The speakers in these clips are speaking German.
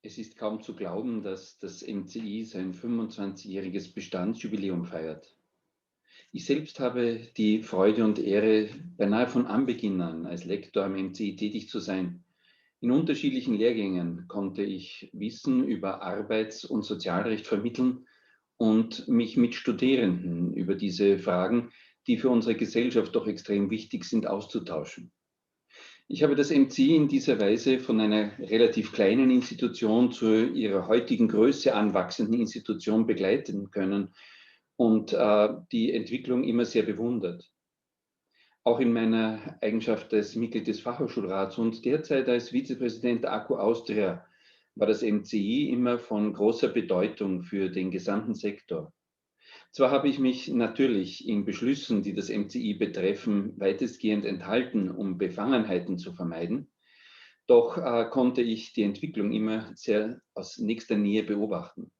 Es ist kaum zu glauben, dass das MCI sein 25-jähriges Bestandsjubiläum feiert. Ich selbst habe die Freude und Ehre, beinahe von Anbeginn an als Lektor am MCI tätig zu sein. In unterschiedlichen Lehrgängen konnte ich Wissen über Arbeits- und Sozialrecht vermitteln und mich mit Studierenden über diese Fragen, die für unsere Gesellschaft doch extrem wichtig sind, auszutauschen. Ich habe das MCI in dieser Weise von einer relativ kleinen Institution zu ihrer heutigen Größe anwachsenden Institution begleiten können und die Entwicklung immer sehr bewundert. Auch in meiner Eigenschaft als Mitglied des Fachhochschulrats und derzeit als Vizepräsident der ACU Austria war das MCI immer von großer Bedeutung für den gesamten Sektor. Zwar habe ich mich natürlich in Beschlüssen, die das MCI betreffen, weitestgehend enthalten, um Befangenheiten zu vermeiden, doch konnte ich die Entwicklung immer sehr aus nächster Nähe beobachten.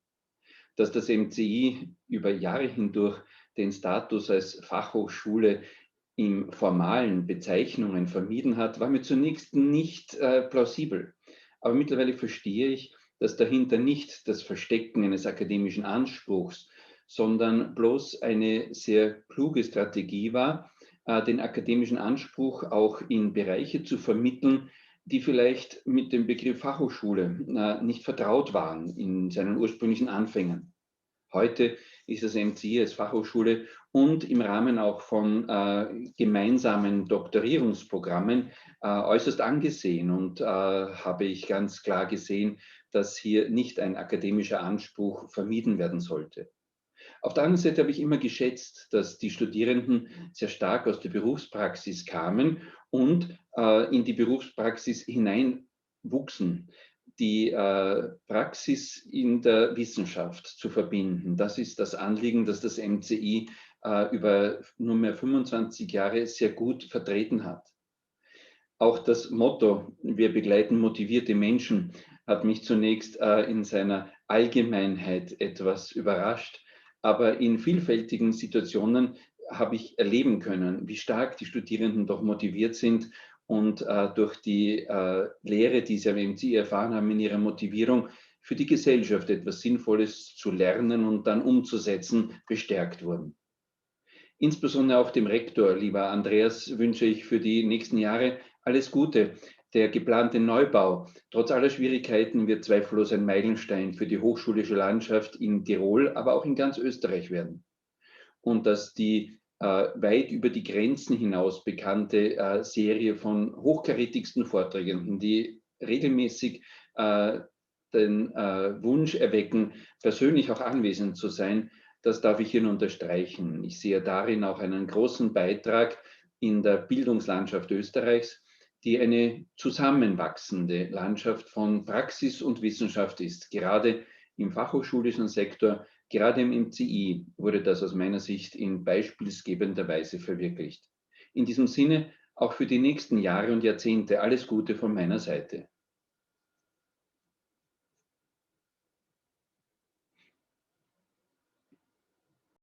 Dass das MCI über Jahre hindurch den Status als Fachhochschule in formalen Bezeichnungen vermieden hat, war mir zunächst nicht plausibel. Aber mittlerweile verstehe ich, dass dahinter nicht das Verstecken eines akademischen Anspruchs, sondern bloß eine sehr kluge Strategie war, den akademischen Anspruch auch in Bereiche zu vermitteln, die vielleicht mit dem Begriff Fachhochschule nicht vertraut waren in seinen ursprünglichen Anfängen. Heute ist das MCI als Fachhochschule und im Rahmen auch von gemeinsamen Doktorierungsprogrammen äußerst angesehen und habe ich ganz klar gesehen, dass hier nicht ein akademischer Anspruch vermieden werden sollte. Auf der anderen Seite habe ich immer geschätzt, dass die Studierenden sehr stark aus der Berufspraxis kamen und in die Berufspraxis hineinwuchsen. Die Praxis in der Wissenschaft zu verbinden, das ist das Anliegen, das das MCI über nunmehr 25 Jahre sehr gut vertreten hat. Auch das Motto, wir begleiten motivierte Menschen, hat mich zunächst in seiner Allgemeinheit etwas überrascht. Aber in vielfältigen Situationen habe ich erleben können, wie stark die Studierenden doch motiviert sind und durch die Lehre, die sie am MCI erfahren haben, in ihrer Motivierung für die Gesellschaft etwas Sinnvolles zu lernen und dann umzusetzen, bestärkt wurden. Insbesondere auch dem Rektor, lieber Andreas, wünsche ich für die nächsten Jahre alles Gute. Der geplante Neubau, trotz aller Schwierigkeiten, wird zweifellos ein Meilenstein für die hochschulische Landschaft in Tirol, aber auch in ganz Österreich werden. Und dass die weit über die Grenzen hinaus bekannte Serie von hochkarätigsten Vorträgen, die regelmäßig den Wunsch erwecken, persönlich auch anwesend zu sein, das darf ich Ihnen unterstreichen. Ich sehe darin auch einen großen Beitrag in der Bildungslandschaft Österreichs, die eine zusammenwachsende Landschaft von Praxis und Wissenschaft ist. Gerade im fachhochschulischen Sektor, gerade im MCI wurde das aus meiner Sicht in beispielsgebender Weise verwirklicht. In diesem Sinne auch für die nächsten Jahre und Jahrzehnte alles Gute von meiner Seite.